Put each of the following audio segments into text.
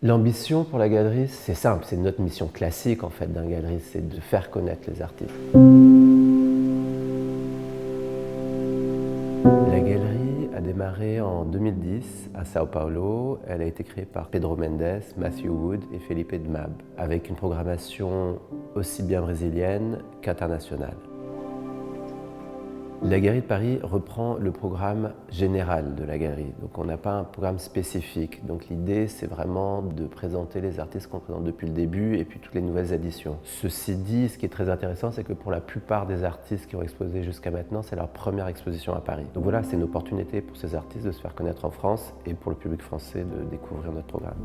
L'ambition pour la galerie, c'est simple, c'est notre mission classique en fait d'un galeriste, c'est de faire connaître les artistes. La galerie a démarré en 2010 à Sao Paulo. Elle a été créée par Pedro Mendes, Matthew Wood et Felipe Dmab, avec une programmation aussi bien brésilienne qu'internationale. La Galerie de Paris reprend le programme général de la galerie, donc on n'a pas un programme spécifique. Donc l'idée, c'est vraiment de présenter les artistes qu'on présente depuis le début et puis toutes les nouvelles éditions. Ceci dit, ce qui est très intéressant, c'est que pour la plupart des artistes qui ont exposé jusqu'à maintenant, c'est leur première exposition à Paris. Donc voilà, c'est une opportunité pour ces artistes de se faire connaître en France et pour le public français de découvrir notre programme.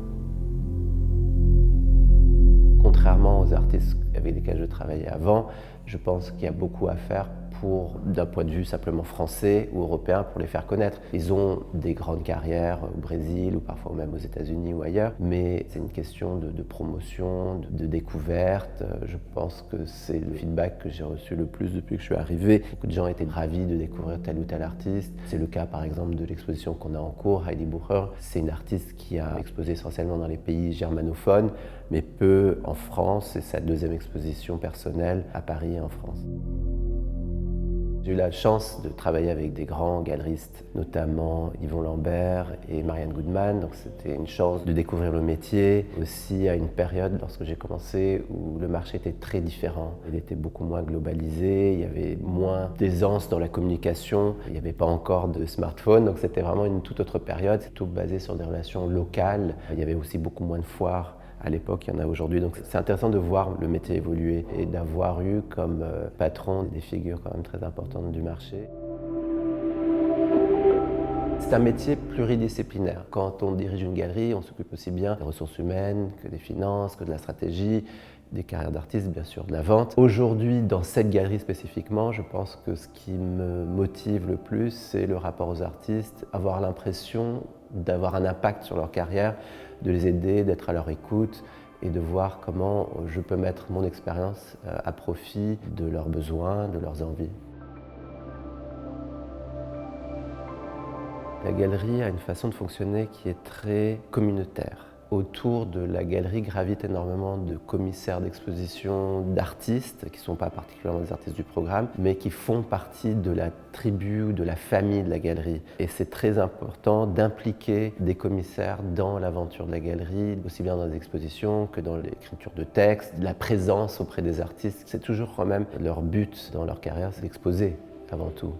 Contrairement aux artistes avec lesquels je travaillais avant, je pense qu'il y a beaucoup à faire d'un point de vue simplement français ou européen, pour les faire connaître. Ils ont des grandes carrières au Brésil ou parfois même aux États-Unis ou ailleurs, mais c'est une question de promotion, de découverte. Je pense que c'est le feedback que j'ai reçu le plus depuis que je suis arrivé. Beaucoup de gens étaient ravis de découvrir tel ou tel artiste. C'est le cas par exemple de l'exposition qu'on a en cours, Heidi Bucher. C'est une artiste qui a exposé essentiellement dans les pays germanophones, mais peu en France. C'est sa deuxième exposition personnelle à Paris et en France. J'ai eu la chance de travailler avec des grands galeristes, notamment Yvon Lambert et Marianne Goodman, donc c'était une chance de découvrir le métier. Aussi à une période, lorsque j'ai commencé, où le marché était très différent. Il était beaucoup moins globalisé, il y avait moins d'aisance dans la communication, il n'y avait pas encore de smartphone, donc c'était vraiment une toute autre période. C'est tout basé sur des relations locales. Il y avait aussi beaucoup moins de foires à l'époque, il y en a aujourd'hui. Donc c'est intéressant de voir le métier évoluer et d'avoir eu comme patron des figures quand même très importantes du marché. C'est un métier pluridisciplinaire. Quand on dirige une galerie, on s'occupe aussi bien des ressources humaines que des finances, que de la stratégie, des carrières d'artistes, bien sûr, de la vente. Aujourd'hui, dans cette galerie spécifiquement, je pense que ce qui me motive le plus, c'est le rapport aux artistes, avoir l'impression d'avoir un impact sur leur carrière, de les aider, d'être à leur écoute et de voir comment je peux mettre mon expérience à profit de leurs besoins, de leurs envies. La galerie a une façon de fonctionner qui est très communautaire. Autour de la galerie gravitent énormément de commissaires d'exposition, d'artistes, qui ne sont pas particulièrement des artistes du programme, mais qui font partie de la tribu ou de la famille de la galerie. Et c'est très important d'impliquer des commissaires dans l'aventure de la galerie, aussi bien dans les expositions que dans l'écriture de textes, la présence auprès des artistes. C'est toujours quand même leur but dans leur carrière, c'est d'exposer avant tout.